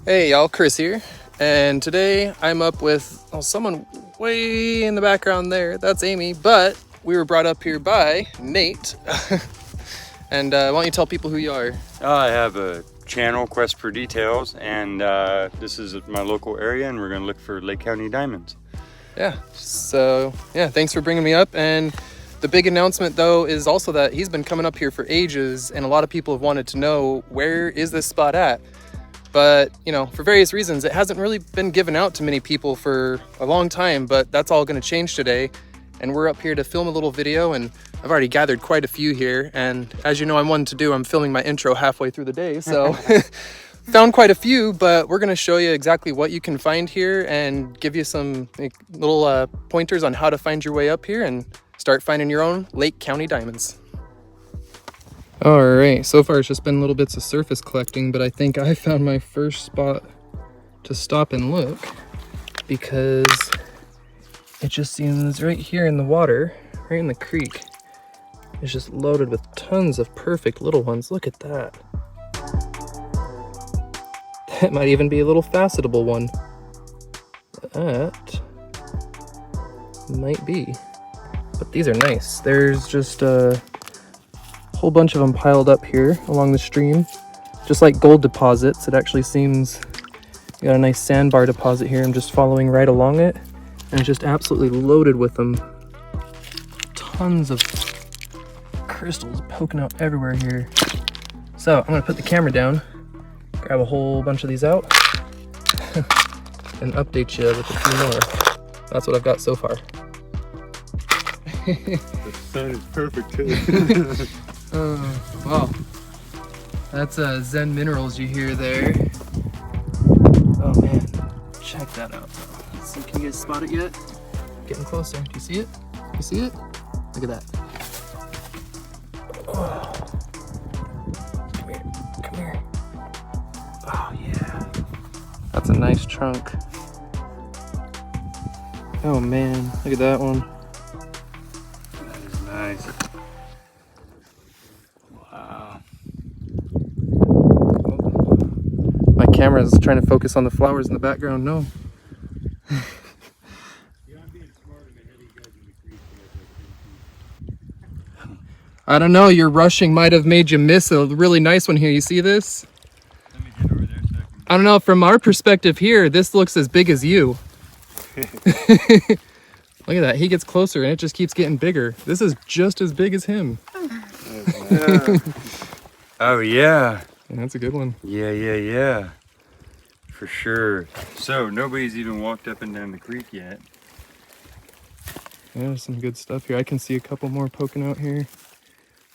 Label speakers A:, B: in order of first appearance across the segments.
A: Hey y'all, Chris here, and today I'm up with someone way in the background there. That's Amy, but we were brought up here by Nate. And why don't you tell people who you are?
B: I have a channel, Quest for Details, and this is my local area, and we're going to look for Lake County diamonds.
A: Yeah, so yeah, thanks for bringing me up. And the big announcement though is also that he's been coming up here for ages, and a lot of people have wanted to know, where is this spot at? But, you know, for various reasons, it hasn't really been given out to many people for a long time, but that's all going to change today. And we're up here to film a little video, and I've already gathered quite a few here. And as you know, I'm one to do, I'm filming my intro halfway through the day, so found quite a few, but we're going to show you exactly what you can find here and give you some little pointers on how to find your way up here and start finding your own Lake County diamonds. All right, so far it's just been little bits of surface collecting, but I think I found my first spot to stop and look, because it just seems right here in the water, right in the creek, it's just loaded with tons of perfect little ones. Look at that. That might even be a little facetable one. That might be. But these are nice. There's just a whole bunch of them piled up here along the stream. Just like gold deposits, it actually seems you got a nice sandbar deposit here. I'm just following right along it, and it's just absolutely loaded with them. Tons of crystals poking out everywhere here. So I'm gonna put the camera down, grab a whole bunch of these out, and update you with a few more. That's what I've got so far.
B: The sun is perfect too.
A: Wow. That's Zen Minerals you hear there. Oh man, check that out. Let's see, can you guys spot it yet? Getting closer. Do you see it? You see it? Look at that. Oh. Come here. Come here. Oh yeah. That's a nice chunk. Oh man, look at that one.
B: That is nice. Wow.
A: My camera's trying to focus on the flowers in the background. No. I don't know, your rushing might have made you miss a really nice one here. You see this?
B: Let me get over there so
A: I don't know, from our perspective here, this looks as big as you. Look at that, he gets closer and it just keeps getting bigger. This is just as big as him.
B: Oh yeah.
A: Yeah, that's a good one.
B: Yeah. For sure. So nobody's even walked up and down the creek yet.
A: Yeah, there's some good stuff here. I can see a couple more poking out here.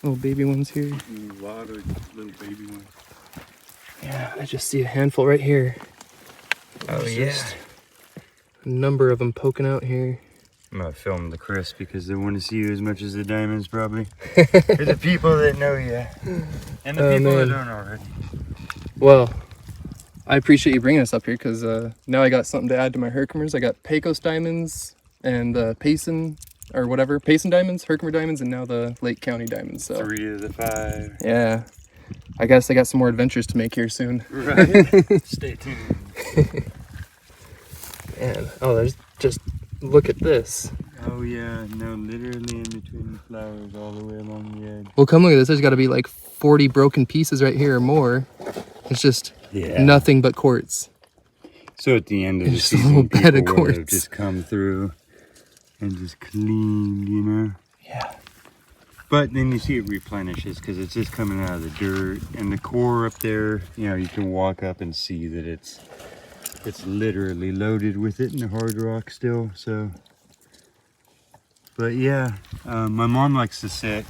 A: Little baby ones here.
B: A lot of little baby ones.
A: Yeah, I just see a handful right here.
B: Oh
A: There's
B: yeah.
A: just a number of them poking out here.
B: I'm gonna film the Chris because they want to see you as much as the diamonds, probably. For the people that know you, and the people that don't already.
A: Well, I appreciate you bringing us up here, because now I got something to add to my Herkimers. I got Pecos diamonds and Payson, or whatever, Payson diamonds, Herkimer diamonds, and now the Lake County diamonds. So
B: 3 of the 5.
A: yeah, I guess I got some more adventures to make here soon.
B: Right. Stay tuned.
A: And oh, there's just, look at this.
B: Oh yeah, no, literally in between the flowers, all the way along the edge.
A: Well, come look at this. There's got to be like 40 broken pieces right here or more. It's just nothing but quartz.
B: So at the end of the
A: Just a
B: season,
A: little bed of
B: people would have
A: quartz.
B: just come through and just cleaned, you know.
A: Yeah.
B: But then you see it replenishes because it's just coming out of the dirt, and the core up there, you know, you can walk up and see that it's literally loaded with it in the hard rock still. So, but yeah, my mom likes to sit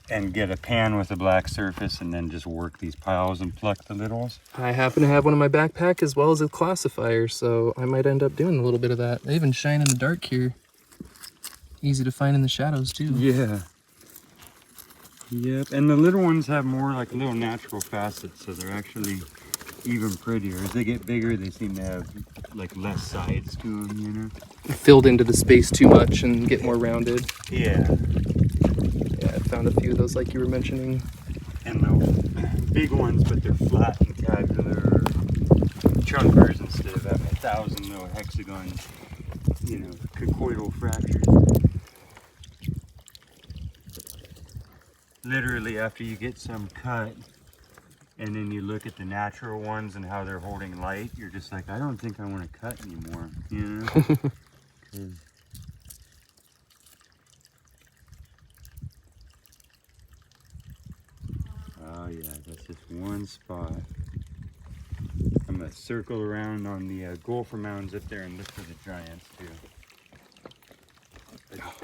B: and get a pan with a black surface and then just work these piles and pluck the littles.
A: I happen to have one in my backpack as well as a classifier, so I might end up doing a little bit of that. They even shine in the dark here. Easy to find in the shadows too.
B: Yeah. Yep, and the little ones have more like little natural facets, so they're actually even prettier. As they get bigger, they seem to have like less sides to them, you know?
A: Filled into the space too much and get more rounded.
B: Yeah.
A: Yeah, I found a few of those like you were mentioning.
B: And the big ones, but they're flat and tabular, chunkers instead of having 1,000 little hexagon, you know, conchoidal fractures. Literally, after you get some cut, and then you look at the natural ones and how they're holding light, you're just like, I don't think I want to cut anymore, you know? 'Cause oh yeah, that's just one spot. I'm gonna circle around on the gopher mounds up there and look for the giants too.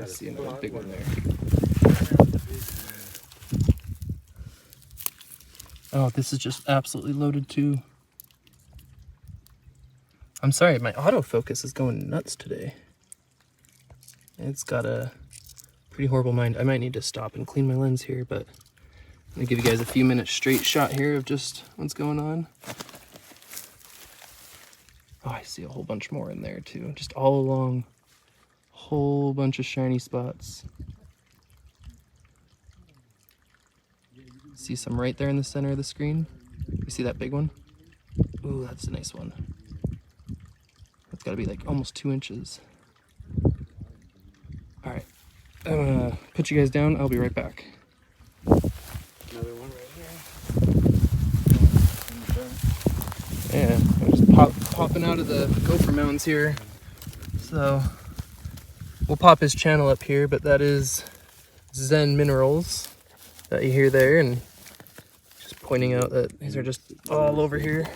A: I see another big one there. Oh, this is just absolutely loaded too. I'm sorry, my autofocus is going nuts today. It's got a pretty horrible mind. I might need to stop and clean my lens here, but I'm gonna give you guys a few minutes straight shot here of just what's going on. Oh, I see a whole bunch more in there too, just all along. Whole bunch of shiny spots. See some right there in the center of the screen? You see that big one? Ooh, that's a nice one. That's gotta be like almost 2 inches. All right, I'm gonna put you guys down. I'll be right back.
B: Another one right here.
A: Yeah, I'm just popping out of the gopher mounds here. So we'll pop his channel up here, but that is Zen Minerals that you hear there, and just pointing out that these are just all over here.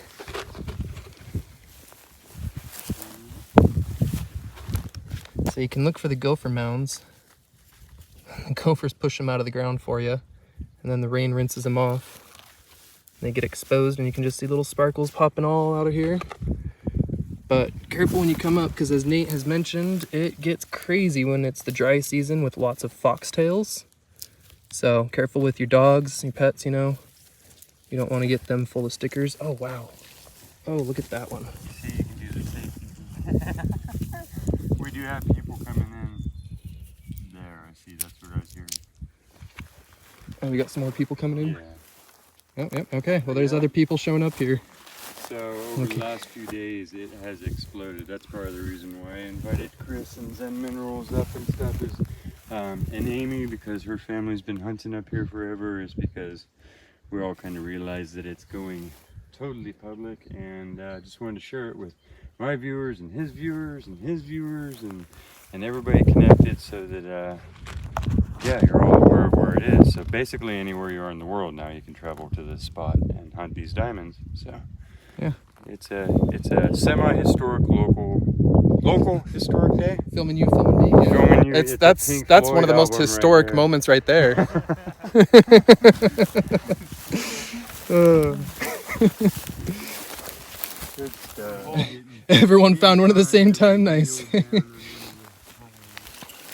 A: So you can look for the gopher mounds. The gophers push them out of the ground for you, and then the rain rinses them off. They get exposed, and you can just see little sparkles popping all out of here. But careful when you come up, because as Nate has mentioned, it gets crazy when it's the dry season with lots of foxtails. So careful with your dogs, your pets, you know. You don't want to get them full of stickers. Oh, wow. Oh, look at that one.
B: See, you can do the safety. We do have people coming in. There, I see, that's what I was hearing.
A: Oh, we got some more people coming in?
B: Yeah.
A: Oh, yep, okay. Well, there's other people showing up here.
B: So over the last few days, it has exploded. That's part of the reason why I invited Chris and Zen Minerals up and stuff is, and Amy, because her family's been hunting up here forever, is because we all kind of realized that it's going totally public, and just wanted to share it with my viewers and his viewers and his viewers and everybody connected, so that yeah, you're all aware of where it is. So basically anywhere you are in the world now, you can travel to this spot and hunt these diamonds. So
A: yeah,
B: it's a semi-historic local historic day.
A: Filming you, filming me. Yeah.
B: Filming you.
A: That's one of the most historic moments right there.
B: Good stuff.
A: Everyone found one at the same time. Nice.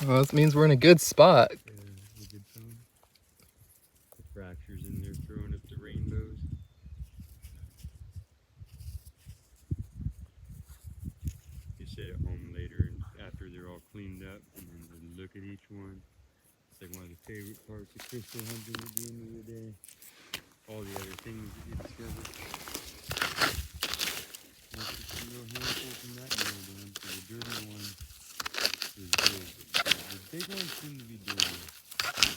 A: Well, that means we're in a good spot.
B: The fractures in there throwing up the rainbows. You sit at home later and after they're all cleaned up and then look at each one. It's like one of the favorite parts of crystal hunting at the end of the day. All the other things that you discover. Once you see no handful from that nail down, so the dirty one is good. The big ones seem to be doing it.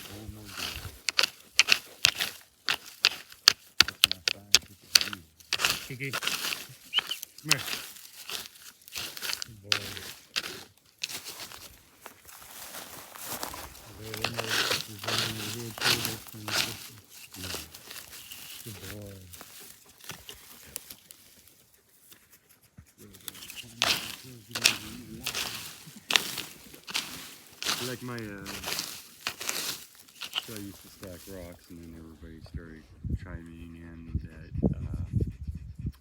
B: Oh my god. That's my fire. Kiki. Come here. Good boy. Good boy. Like my, so I used to stack rocks, and then everybody started chiming in that,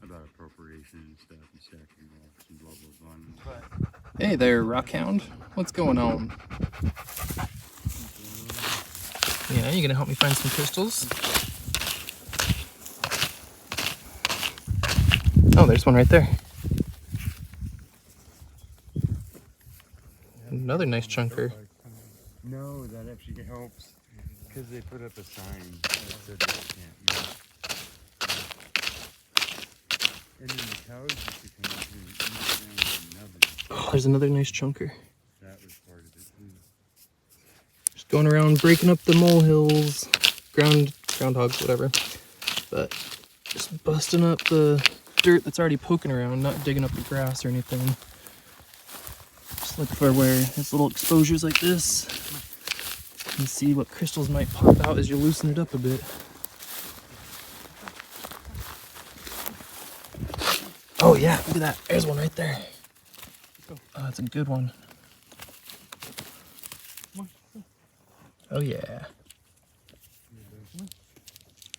B: about appropriation and stuff, and stacking rocks and blah, blah, blah.
A: Hey there, Rockhound. What's going on? Yeah, you gonna help me find some crystals? Oh, there's one right there. Another nice chunker.
B: No, that actually helps, because they put up a sign that said they can't move. And then the cows used to come up here and eat down another.
A: Oh, there's another nice chunker.
B: That was part of it too.
A: Just going around breaking up the molehills, groundhogs, whatever. But just busting up the dirt that's already poking around, not digging up the grass or anything. Just look for where there's little exposures like this. And see what crystals might pop out as you loosen it up a bit. Oh yeah, look at that. There's one right there. Oh, that's a good one. Oh yeah.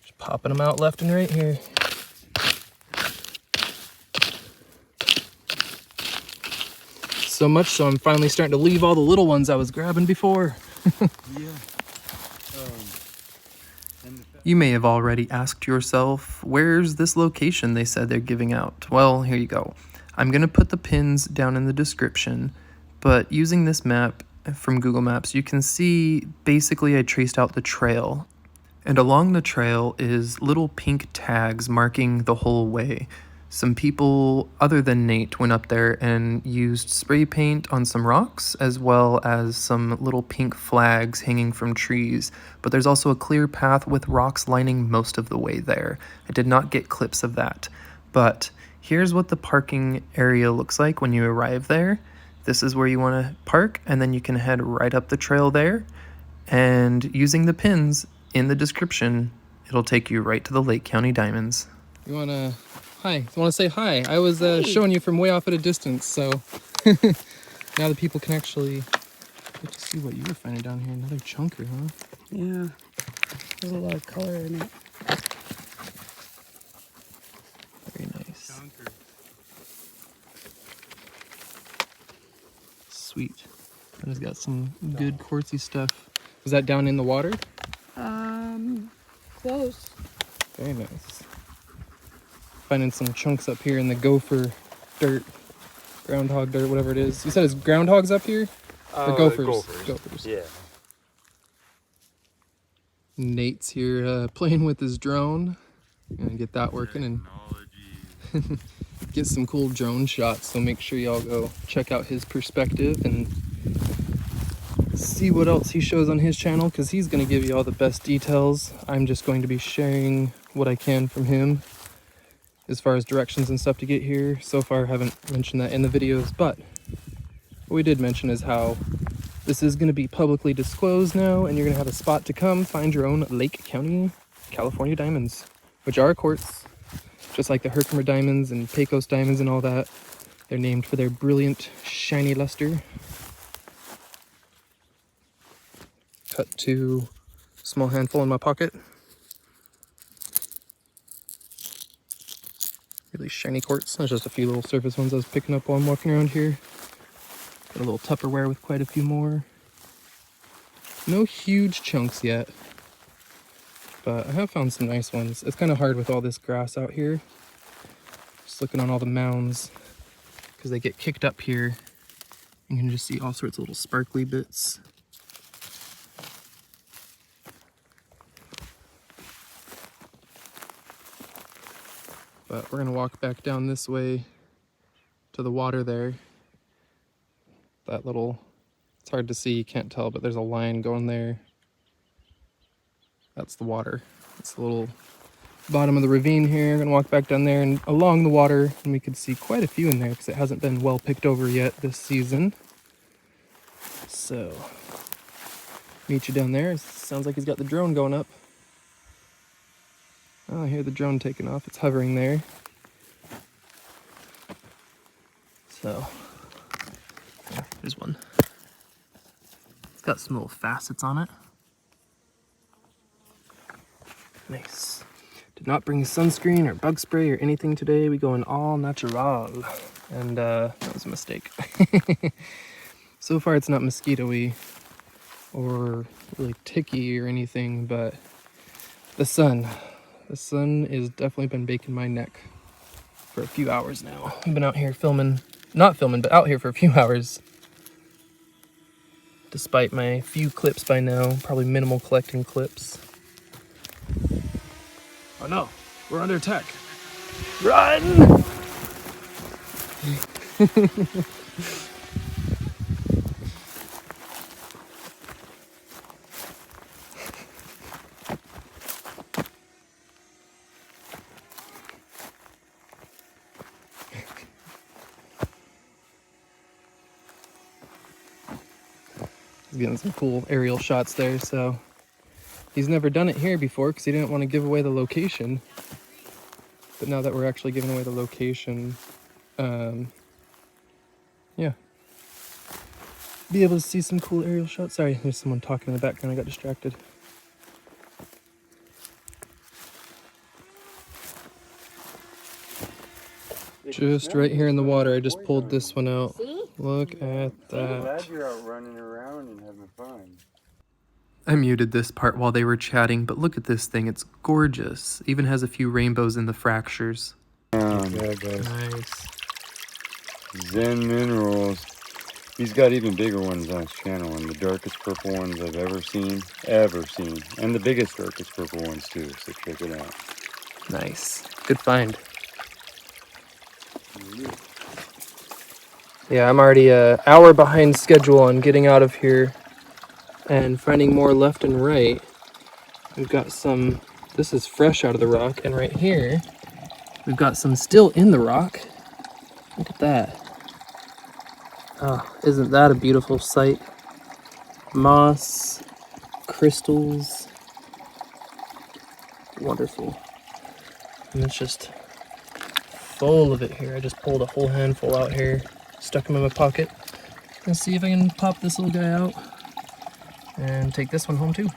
A: Just popping them out left and right here. So much so I'm finally starting to leave all the little ones I was grabbing before.
B: Yeah.
A: You may have already asked yourself, where's this location they said they're giving out? Well, here you go. I'm going to put the pins down in the description, but using this map from Google Maps, you can see basically I traced out the trail. And along the trail is little pink tags marking the whole way. Some people other than Nate went up there and used spray paint on some rocks, as well as some little pink flags hanging from trees. But there's also a clear path with rocks lining most of the way there. I did not get clips of that. But here's what the parking area looks like when you arrive there. This is where you want to park, and then you can head right up the trail there. And using the pins in the description, it'll take you right to the Lake County Diamonds. You want to... Hi, I want to say hi. I was showing you from way off at a distance, so now the people can actually get to see what you were finding down here. Another chunker, huh?
C: Yeah, there's a lot of color in it.
A: Very nice.
B: Chunker.
A: Sweet. That has got some good quartzy stuff. Was that down in the water?
C: Close.
A: Very nice. Finding some chunks up here in the gopher dirt, groundhog dirt, whatever it is. You said it's groundhogs up here? Or gophers? Gophers.
B: Yeah.
A: Nate's here playing with his drone. Gonna get that working and get some cool drone shots. So make sure y'all go check out his perspective and see what else he shows on his channel, because he's gonna give you all the best details. I'm just going to be sharing what I can from him as far as directions and stuff to get here. So far I haven't mentioned that in the videos, but what we did mention is how this is going to be publicly disclosed now, and you're going to have a spot to come find your own Lake County, California diamonds, which are quartz, just like the Herkimer diamonds and Pecos diamonds and all that. They're named for their brilliant, shiny luster. Cut to a small handful in my pocket. Really shiny quartz. There's just a few little surface ones I was picking up while I'm walking around here. Got a little Tupperware with quite a few more. No huge chunks yet, but I have found some nice ones. It's kind of hard with all this grass out here. Just looking on all the mounds, because they get kicked up here. You can just see all sorts of little sparkly bits. But we're gonna walk back down this way to the water there. That little, it's hard to see, you can't tell, but there's a line going there. That's the water. It's the little bottom of the ravine here. We're gonna walk back down there and along the water, and we could see quite a few in there because it hasn't been well picked over yet this season. So, meet you down there. It sounds like he's got the drone going up. Oh, I hear the drone taking off. It's hovering there. So, yeah, there's one. It's got some little facets on it. Nice. Did not bring sunscreen or bug spray or anything today. We going all natural. And that was a mistake. So far it's not mosquito-y or really ticky or anything, but the sun has definitely been baking my neck for a few hours now. I've been out here not filming, but out here for a few hours. Despite my few clips by now, probably minimal collecting clips. Oh no, we're under attack. Run! He's getting some cool aerial shots there, so he's never done it here before because he didn't want to give away the location. But now that we're actually giving away the location, yeah, be able to see some cool aerial shots. Sorry, there's someone talking in the background. I got distracted. Just right here in the water, I just pulled this one out. Look at
B: I'm
A: that.
B: glad you're out running around and having fun.
A: I muted this part while they were chatting, but look at this thing. It's gorgeous. Even has a few rainbows in the fractures.
B: Yeah, guys.
A: Nice.
B: Zen Minerals. He's got even bigger ones on his channel, and the darkest purple ones I've ever seen. And the biggest darkest purple ones too, so check it out.
A: Nice. Good find. Yeah, I'm already an hour behind schedule on getting out of here and finding more left and right. We've got some, this is fresh out of the rock, and right here, we've got some still in the rock. Look at that. Oh, isn't that a beautiful sight? Moss, crystals, wonderful. And it's just full of it here. I just pulled a whole handful out here, stuck them in my pocket. Let's see if I can pop this little guy out and take this one home too.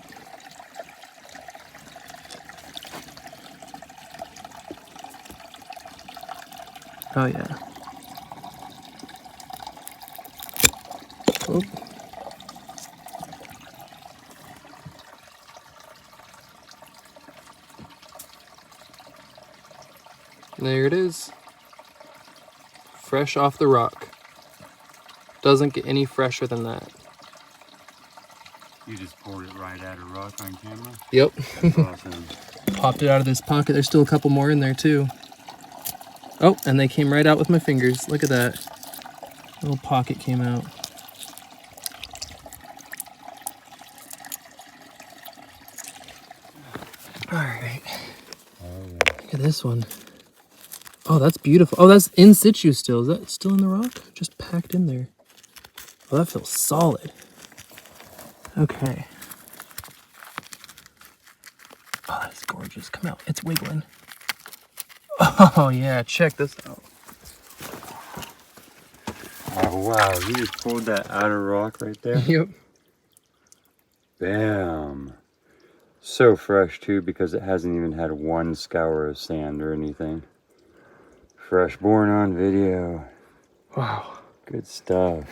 A: Oh yeah. Oh. There it is. Fresh off the rock. Doesn't get any fresher than that.
B: You just poured it right at a rock on camera?
A: Yep.
B: That's awesome.
A: Popped it out of this pocket. There's still a couple more in there too. Oh, and they came right out with my fingers. Look at that. Little pocket came out. All right.
B: Oh, yeah.
A: Look at this one. Oh, that's beautiful. Oh, that's in situ still. Is that still in the rock? Just packed in there. Oh, that feels solid. Okay. Oh, that's gorgeous. Come out. It's wiggling. Oh, yeah. Check this out.
B: Oh, wow. You just pulled that out of rock right there?
A: Yep.
B: Bam. So fresh, too, because it hasn't even had one scour of sand or anything. Fresh born on video.
A: Wow.
B: Good stuff.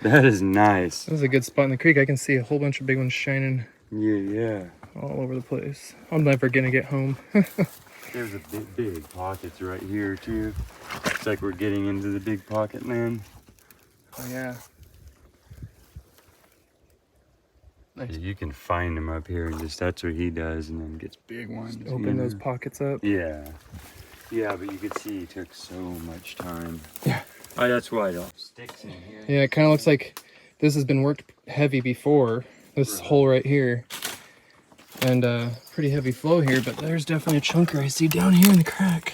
B: That is nice.
A: This is a good spot in the creek. I can see a whole bunch of big ones shining
B: Yeah.
A: all over the place. I'm never going to get home.
B: There's a big pockets right here, too. Looks like we're getting into the big pocket land.
A: Oh, yeah. Nice.
B: You can find them up here and just, that's what he does, and then gets big ones.
A: Open those pockets up.
B: Yeah. Yeah, but you could see he took so much time.
A: Yeah.
B: Oh, that's why it all sticks in here.
A: Yeah, it kind of looks like this has been worked heavy before. This hole right here. And pretty heavy flow here, but there's definitely a chunker I see down here in the crack.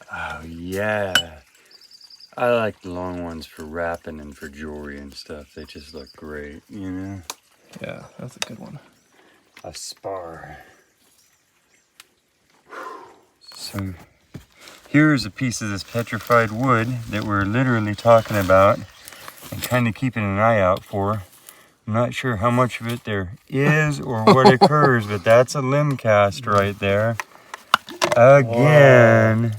B: Oh, yeah. I like the long ones for wrapping and for jewelry and stuff. They just look great, you know?
A: Yeah, that's a good one.
B: A spar. So here's a piece of this petrified wood that we're literally talking about and kind of keeping an eye out for. I'm not sure how much of it there is or what occurs, but that's a limb cast right there. Again. Wow.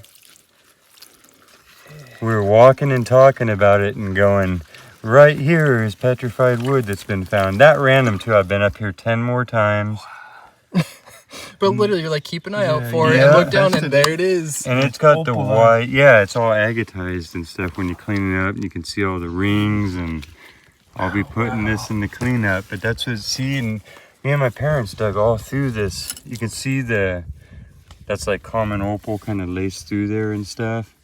B: We're walking and talking about it and going, right here is petrified wood that's been found. That random too, I've been up here 10 more times.
A: But literally, you're like, keep an eye out for it and look down and there it is.
B: And it's got the white, yeah, it's all agatized and stuff. When you clean it up, you can see all the rings, and I'll be putting this in the cleanup. But that's what, see, and Me and my parents dug all through this. You can see that's like common opal kind of laced through there and stuff.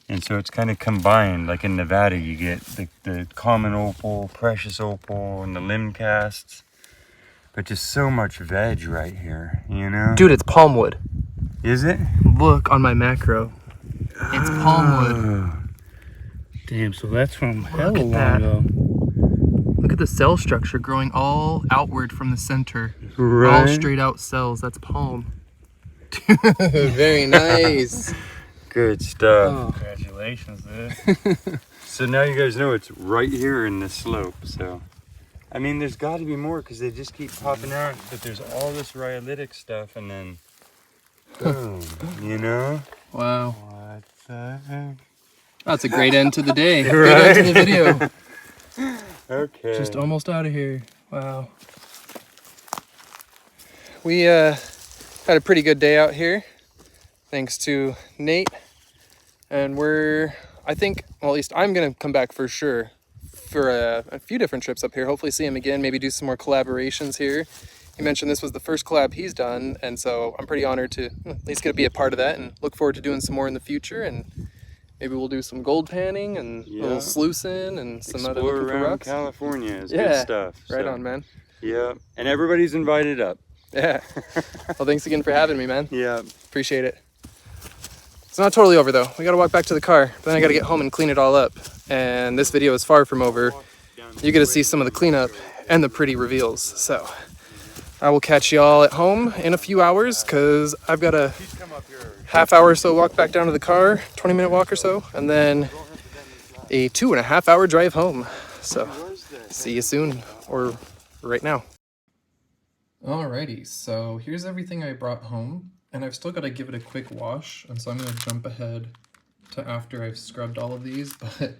B: And so it's kind of combined. Like in Nevada, you get the common opal, precious opal, and the limb casts. But just so much veg right here, you know?
A: Dude, it's palm wood.
B: Is it?
A: Look on my macro. It's palm wood.
C: Damn, so that's from hella
A: at
C: long
A: that.
C: ago.
A: Look at the cell structure growing all outward from the center.
B: Right.
A: All straight out cells. That's palm. Very nice.
B: Good stuff.
C: Congratulations, dude.
B: So now you guys know it's right here in the slope. So, I mean, there's got to be more because they just keep popping out. But there's all this rhyolitic stuff, and then boom, you know?
A: Wow.
B: What the heck?
A: That's a great end to the day. Great end to the video.
B: Okay.
A: Just almost out of here. Wow. We had a pretty good day out here, thanks to Nate. And I think, well, at least I'm gonna come back for sure for a few different trips up here. Hopefully see him again, maybe do some more collaborations here. He mentioned this was the first collab he's done, and so I'm pretty honored to at least get to be a part of that, and look forward to doing some more in the future. And maybe we'll do some gold panning and a little sluicing and some other
B: Explore
A: looking for
B: around
A: rocks.
B: California is good stuff.
A: Right
B: so.
A: on, man.
B: Yeah, and everybody's invited up.
A: Yeah. Well, thanks again for having me, man.
B: Yeah.
A: Appreciate it. It's not totally over though. We gotta walk back to the car, but then I gotta get home and clean it all up. And this video is far from over. You get to see some of the cleanup and the pretty reveals. So I will catch y'all at home in a few hours because I've got a half hour or so walk back down to the car, 20-minute walk or so, and then a 2.5 hour drive home. So see you soon, or right now. Alrighty, so here's everything I brought home, and I've still got to give it a quick wash, and so I'm going to jump ahead to after I've scrubbed all of these, but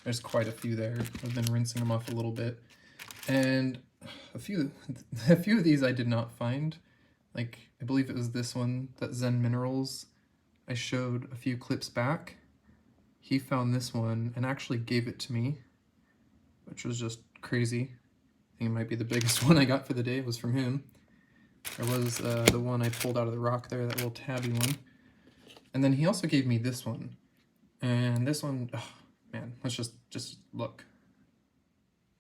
A: there's quite a few there. I've been rinsing them off a little bit, and a few of these I did not find. Like, I believe it was this one, that Zen Minerals I showed a few clips back. He found this one and actually gave it to me, which was just crazy. I think it might be the biggest one I got for the day was from him. There was the one I pulled out of the rock there, that little tabby one. And then he also gave me this one. And this one, oh, man, let's just look.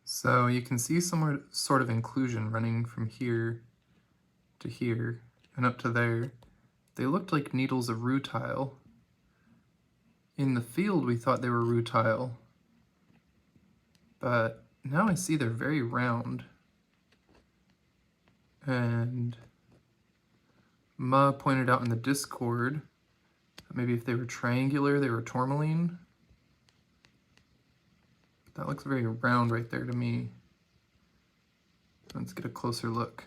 A: So you can see some sort of inclusion running from here to here and up to there. They looked like needles of rutile. In the field we thought they were rutile, but now I see they're very round. And Ma pointed out in the Discord that maybe if they were triangular, they were tourmaline. But that looks very round right there to me. Let's get a closer look.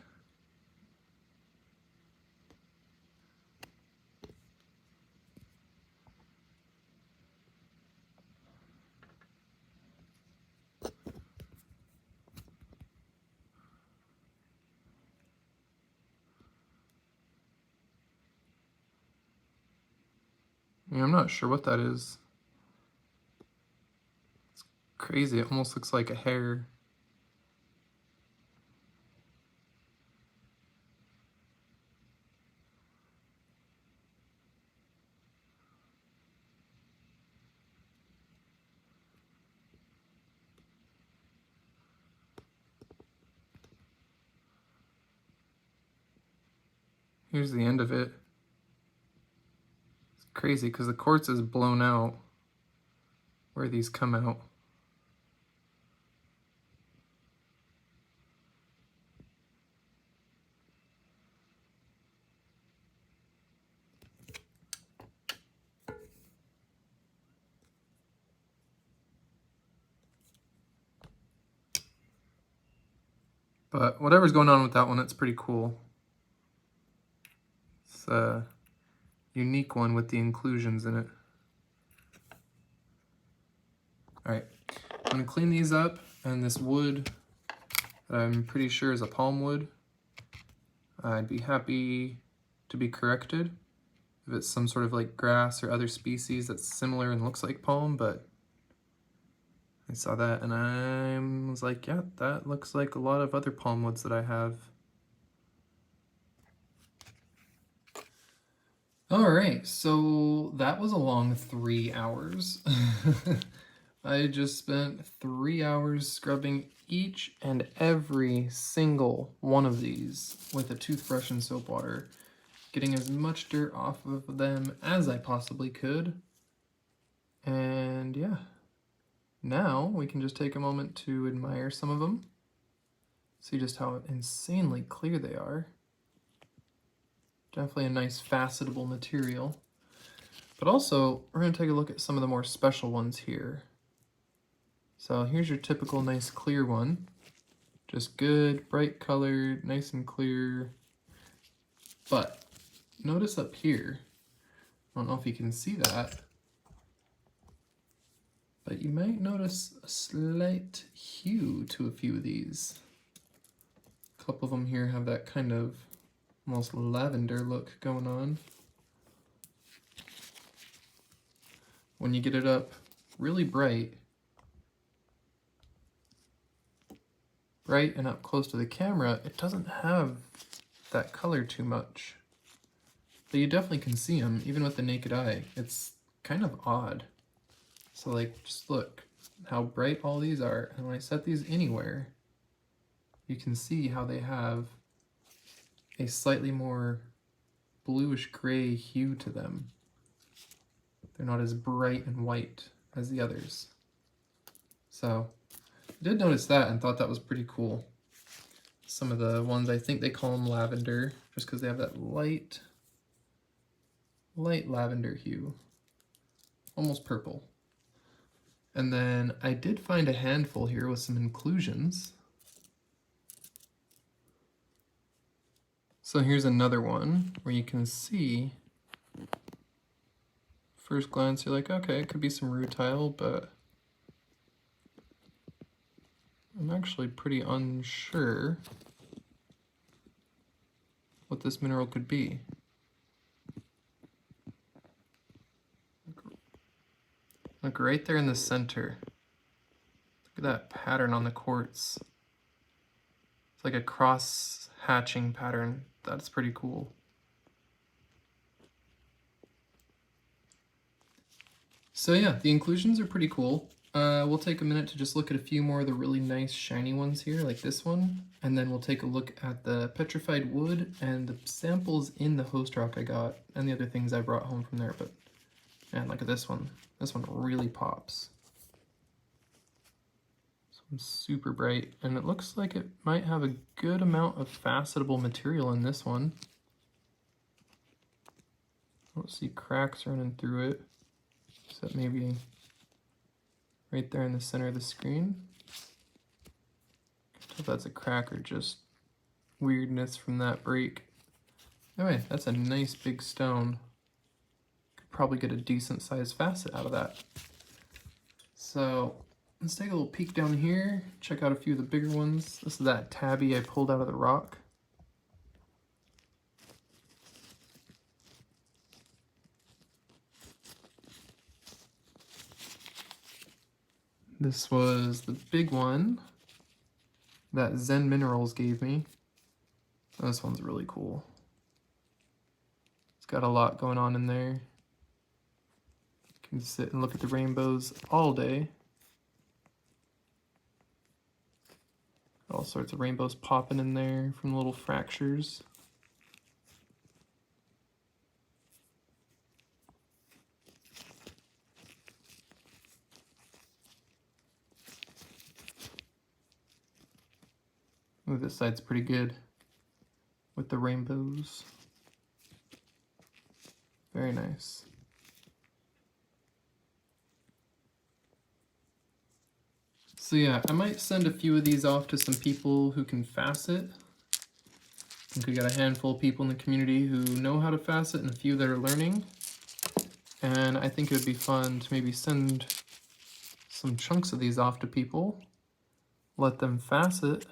A: Yeah, I'm not sure what that is. It's crazy. It almost looks like a hair. Here's the end of it. It's crazy because the quartz is blown out where these come out. But whatever's going on with that one, it's pretty cool. It's a unique one with the inclusions in it. Alright, I'm going to clean these up, and this wood that I'm pretty sure is a palm wood, I'd be happy to be corrected if it's some sort of like grass or other species that's similar and looks like palm, but I saw that and I was like, yeah, that looks like a lot of other palm woods that I have. All right, so that was a long 3 hours. I just spent 3 hours scrubbing each and every single one of these with a toothbrush and soap water, getting as much dirt off of them as I possibly could. And yeah, now we can just take a moment to admire some of them. See just how insanely clear they are. Definitely a nice facetable material. But also, we're going to take a look at some of the more special ones here. So here's your typical nice clear one. Just good, bright colored, nice and clear. But notice up here, I don't know if you can see that, but you might notice a slight hue to a few of these. A couple of them here have that kind of almost lavender look going on. When you get it up really bright and up close to the camera, it doesn't have that color too much. But you definitely can see them, even with the naked eye. It's kind of odd. So like, just look how bright all these are. And when I set these anywhere, you can see how they have a slightly more bluish gray hue to them. They're not as bright and white as the others. So I did notice that and thought that was pretty cool. Some of the ones, I think they call them lavender, just because they have that light lavender hue, almost purple. And then I did find a handful here with some inclusions. So here's another one where you can see, first glance you're like, okay, it could be some rutile, but I'm actually pretty unsure what this mineral could be. Look right there in the center. Look at that pattern on the quartz. It's like a cross-hatching pattern. That's pretty cool. So yeah, the inclusions are pretty cool. We'll take a minute to just look at a few more of the really nice shiny ones here, like this one. And then we'll take a look at the petrified wood and the samples in the host rock I got and the other things I brought home from there. But man, look at this one. This one really pops. This one's super bright, and it looks like it might have a good amount of facetable material in this one. I don't see cracks running through it, except maybe right there in the center of the screen. I don't know if that's a crack or just weirdness from that break. Anyway, that's a nice big stone. Probably get a decent sized facet out of that. So let's take a little peek down here, check out a few of the bigger ones. This is that tabby I pulled out of the rock. This was the big one that Zen Minerals gave me. This one's really cool. It's got a lot going on in there. You can sit and look at the rainbows all day. All sorts of rainbows popping in there from little fractures. Ooh, this side's pretty good with the rainbows. Very nice. So yeah, I might send a few of these off to some people who can facet. I think we got a handful of people in the community who know how to facet and a few that are learning. And I think it would be fun to maybe send some chunks of these off to people, let them facet,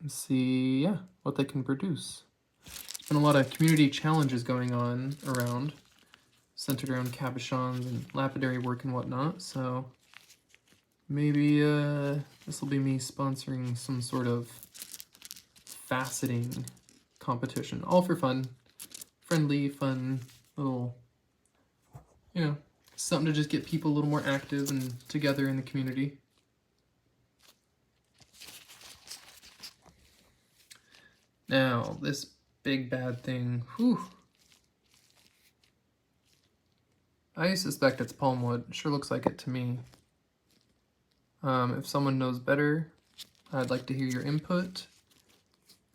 A: and see, yeah, what they can produce. There's been a lot of community challenges going on around, centered around cabochons and lapidary work and whatnot, so maybe this will be me sponsoring some sort of faceting competition, all for fun, friendly, fun little, you know, something to just get people a little more active and together in the community. Now, this big bad thing, whew. I suspect it's palm wood. It sure looks like it to me. If someone knows better, I'd like to hear your input.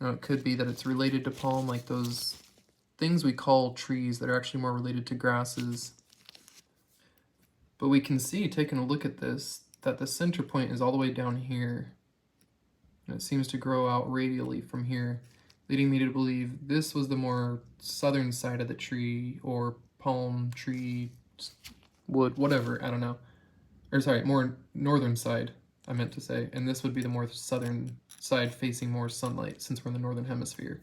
A: Now, it could be that it's related to palm, like those things we call trees that are actually more related to grasses. But we can see, taking a look at this, that the center point is all the way down here. And it seems to grow out radially from here, leading me to believe this was the more southern side of the tree, or palm tree, wood, whatever, I don't know. Or sorry, more northern side, I meant to say. And this would be the more southern side facing more sunlight, since we're in the northern hemisphere.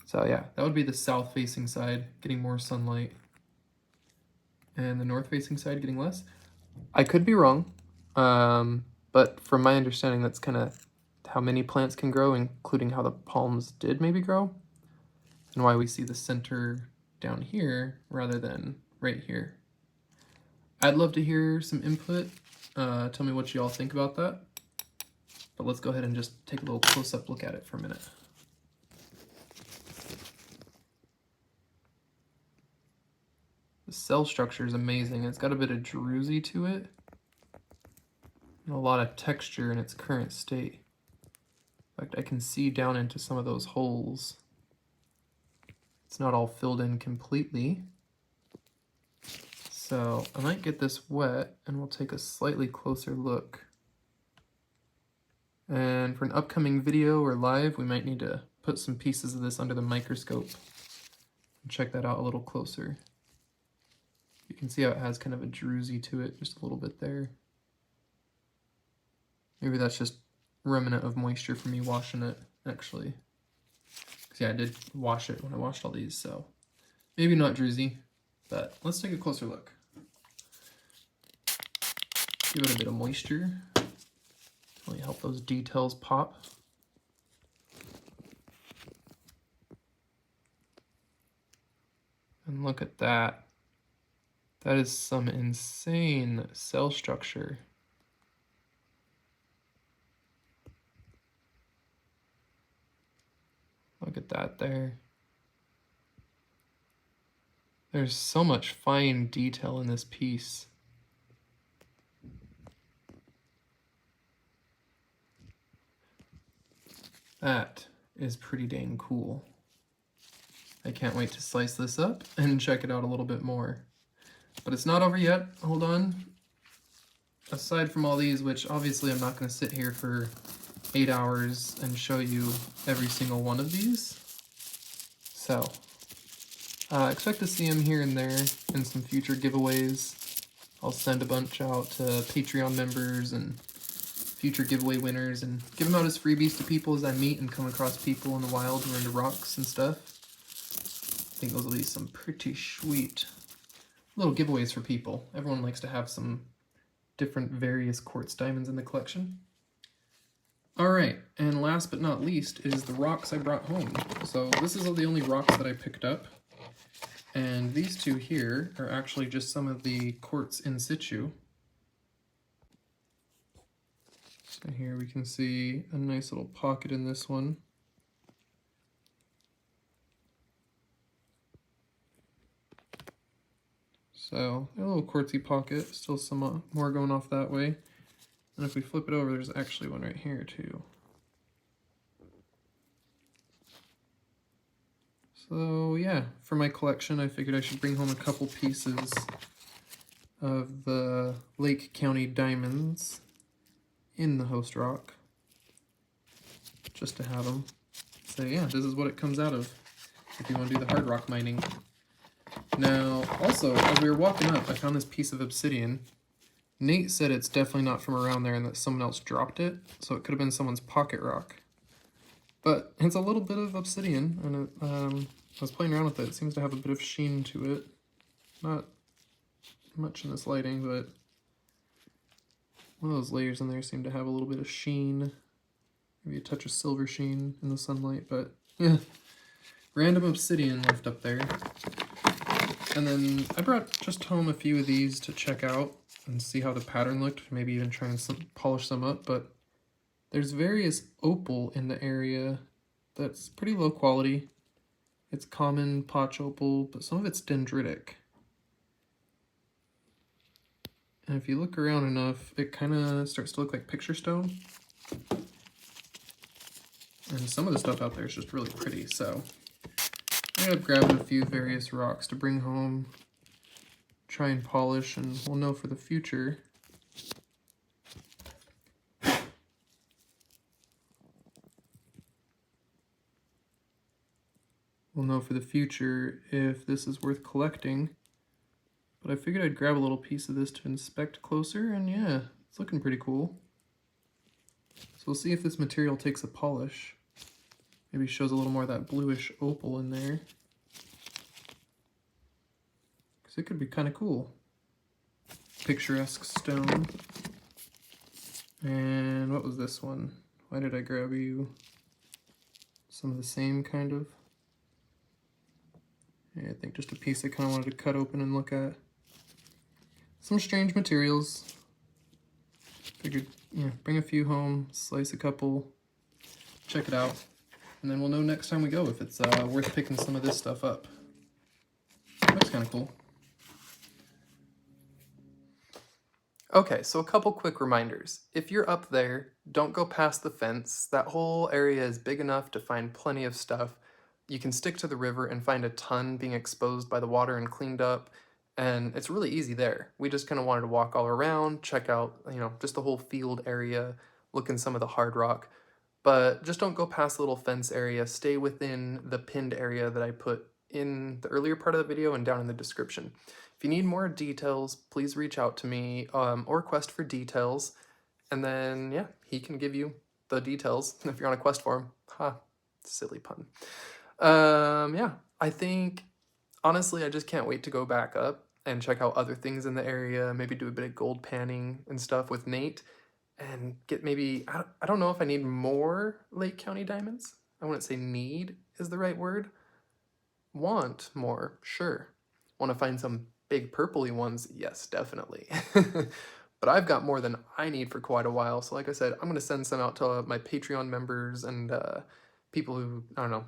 A: So yeah, that would be the south facing side getting more sunlight, and the north facing side getting less. I could be wrong, but from my understanding, that's kind of how many plants can grow, including how the palms did maybe grow, and why we see the center down here rather than right here. I'd love to hear some input. Tell me what you all think about that. But let's go ahead and just take a little close-up look at it for a minute. The cell structure is amazing. It's got a bit of druzy to it, and a lot of texture in its current state. In fact, I can see down into some of those holes. It's not all filled in completely. So I might get this wet and we'll take a slightly closer look. And for an upcoming video or live, we might need to put some pieces of this under the microscope and check that out a little closer. You can see how it has kind of a druzy to it, just a little bit there. Maybe that's just remnant of moisture from me washing it, actually. Because yeah, I did wash it when I washed all these, so maybe not druzy, but let's take a closer look. Give it a bit of moisture. Really help those details pop. And look at that. That is some insane cell structure. Look at that there. There's so much fine detail in this piece. That is pretty dang cool. I can't wait to slice this up and check it out a little bit more. But it's not over yet. Hold on. Aside from all these, which obviously I'm not going to sit here for 8 hours and show you every single one of these. So, expect to see them here and there in some future giveaways. I'll send a bunch out to Patreon members and future giveaway winners, and give them out as freebies to people as I meet and come across people in the wild who are into rocks and stuff. I think those will be some pretty sweet little giveaways for people. Everyone likes to have some different various quartz diamonds in the collection. Alright, and last but not least is the rocks I brought home. So this is the only rocks that I picked up, and these two here are actually just some of the quartz in situ. So here we can see a nice little pocket in this one. So a little quartzy pocket, still some more going off that way. And if we flip it over, there's actually one right here too. So yeah, for my collection, I figured I should bring home a couple pieces of the Lake County diamonds in the host rock, just to have them. So yeah, this is what it comes out of if you want to do the hard rock mining. Now, also, as we were walking up, I found this piece of obsidian. Nate said it's definitely not from around there and that someone else dropped it, so it could have been someone's pocket rock. But it's a little bit of obsidian, and it, I was playing around with it. It seems to have a bit of sheen to it. Not much in this lighting, but one of those layers in there seem to have a little bit of sheen. Maybe a touch of silver sheen in the sunlight, but yeah. random obsidian left up there. And then I brought just home a few of these to check out and see how the pattern looked, maybe even try and polish some up, but there's various opal in the area that's pretty low quality. It's common potch opal, but some of it's dendritic. And if you look around enough, it kind of starts to look like picture stone. And some of the stuff out there is just really pretty, so I ended up grabbing a few various rocks to bring home, try and polish, and we'll know for the future. We'll know for the future if this is worth collecting. But I figured I'd grab a little piece of this to inspect closer, and yeah, it's looking pretty cool. So we'll see if this material takes a polish. Maybe shows a little more of that bluish opal in there. Because it could be kind of cool. Picturesque stone. And what was this one? Why did I grab you? Some of the same kind of. Yeah, I think just a piece I kind of wanted to cut open and look at. Some strange materials. Figured, yeah, bring a few home, slice a couple, check it out, and then we'll know next time we go if it's worth picking some of this stuff up. Looks kind of cool. Okay, so a couple quick reminders. If you're up there, don't go past the fence. That whole area is big enough to find plenty of stuff. You can stick to the river and find a ton being exposed by the water and cleaned up. And it's really easy there. We just kind of wanted to walk all around, check out, just the whole field area, look in some of the hard rock. But just don't go past the little fence area. Stay within the pinned area that I put in the earlier part of the video and down in the description. If you need more details, please reach out to me or request for details. And then, yeah, he can give you the details if you're on a quest for him. Ha, silly pun. Yeah, I think, honestly, I just can't wait to go back up and check out other things in the area, maybe do a bit of gold panning and stuff with Nate, and get maybe, I don't know if I need more Lake County diamonds. I wouldn't say need is the right word. Want more, sure. Want to find some big purpley ones? Yes, definitely. But I've got more than I need for quite a while, so like I said, I'm going to send some out to my Patreon members and people who, I don't know,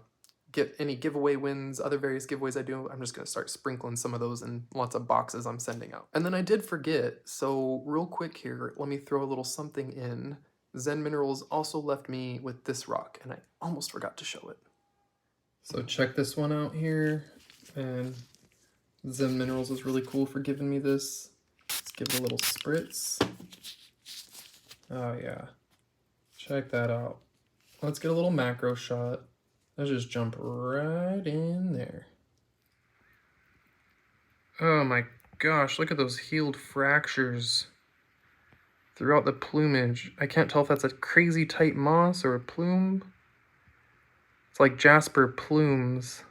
A: get any giveaway wins, other various giveaways I do. I'm just going to start sprinkling some of those in lots of boxes I'm sending out. And then I did forget, so real quick here, let me throw a little something in. Zen Minerals also left me with this rock, and I almost forgot to show it. So check this one out here, and Zen Minerals is really cool for giving me this. Let's give it a little spritz. Oh yeah, check that out. Let's get a little macro shot. Let's just jump right in there. Oh my gosh, look at those healed fractures throughout the plumage. I can't tell if that's a crazy tight moss or a plume. It's like jasper plumes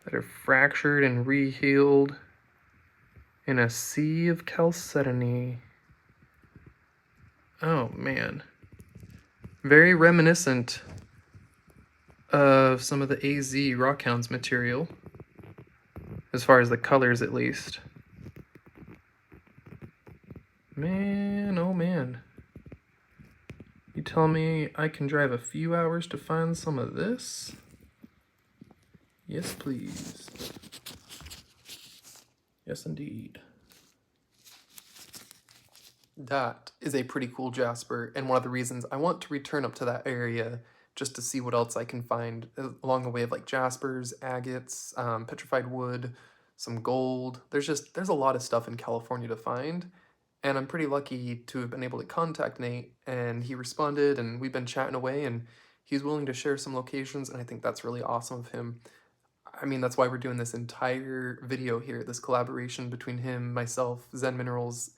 A: that are fractured and re-healed in a sea of chalcedony. Oh man. Very reminiscent of some of the AZ Rockhounds material, as far as the colors at least. Man, oh man. You tell me I can drive a few hours to find some of this? Yes, please. Yes, indeed. That is a pretty cool jasper, and one of the reasons I want to return up to that area just to see what else I can find along the way of like jaspers, agates, petrified wood, some gold. There's a lot of stuff in California to find, and I'm pretty lucky to have been able to contact Nate, and he responded, and we've been chatting away, and he's willing to share some locations, and I think that's really awesome of him. I mean, that's why we're doing this entire video here, this collaboration between him, myself, Zen Minerals.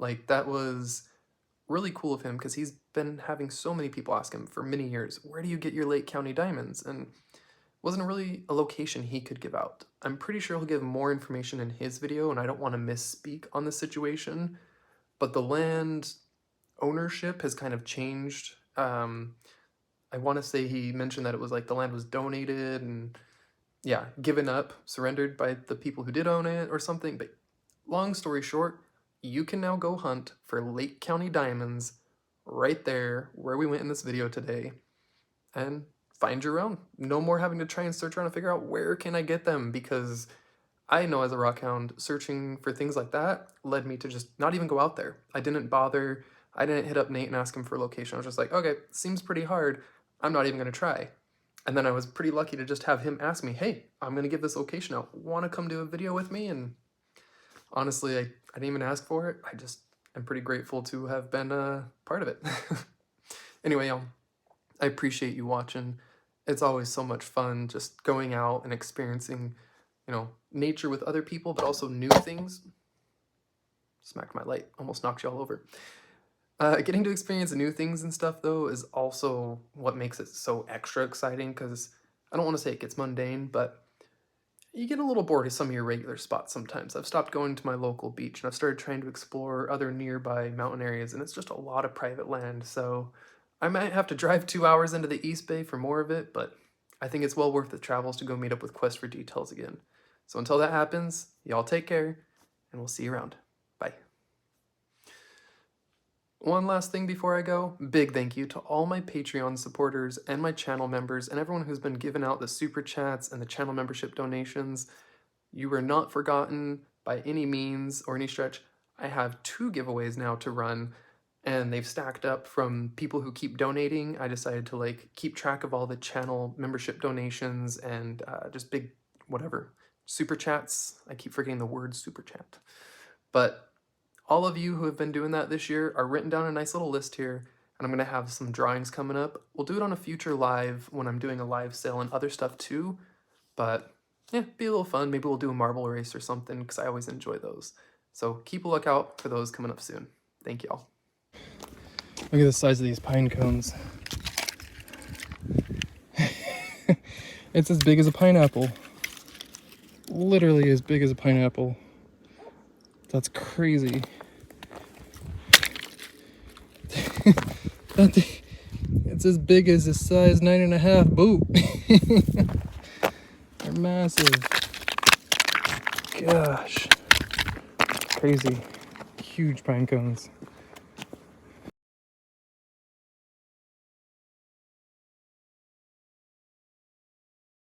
A: Like, that was really cool of him because he's been having so many people ask him for many years, where do you get your Lake County diamonds? And wasn't really a location he could give out. I'm pretty sure he'll give more information in his video, and I don't want to misspeak on the situation, but the land ownership has kind of changed. I I want to say he mentioned that it was like the land was donated and yeah, given up, surrendered by the people who did own it or something. But long story short, you can now go hunt for Lake County diamonds right there where we went in this video today and find your own. No more having to try and search around and figure out where can I get them, because I know as a rock hound, searching for things like that led me to just not even go out there. I didn't bother. I didn't hit up Nate and ask him for a location. I was just like, okay, seems pretty hard. I'm not even going to try. And then I was pretty lucky to just have him ask me, hey, I'm going to give this location out. Want to come do a video with me? And honestly, I didn't even ask for it. I'm pretty grateful to have been a part of it. Anyway, I appreciate you watching. It's always so much fun just going out and experiencing, nature with other people, but also new things. Smacked my light, almost knocked you all over. Getting to experience new things and stuff, though, is also what makes it so extra exciting, because I don't want to say it gets mundane, but you get a little bored of some of your regular spots sometimes. I've stopped going to my local beach, and I've started trying to explore other nearby mountain areas, and it's just a lot of private land, so I might have to drive 2 hours into the East Bay for more of it, but I think it's well worth the travels to go meet up with Quest for Details again. So until that happens, y'all take care, and we'll see you around. Bye. One last thing before I go, big thank you to all my Patreon supporters and my channel members and everyone who's been giving out the super chats and the channel membership donations. You were not forgotten by any means or any stretch. I have 2 giveaways now to run, and they've stacked up from people who keep donating. I decided to keep track of all the channel membership donations and just big whatever super chats. I keep forgetting the word super chat, but all of you who have been doing that this year are written down a nice little list here, and I'm going to have some drawings coming up. We'll do it on a future live when I'm doing a live sale and other stuff too, but yeah, be a little fun. Maybe we'll do a marble race or something, because I always enjoy those. So keep a lookout for those coming up soon. Thank y'all. Look at the size of these pine cones. It's as big as a pineapple. Literally as big as a pineapple. That's crazy. It's as big as a size 9.5 boot. They're massive. Gosh. Crazy. Huge pine cones.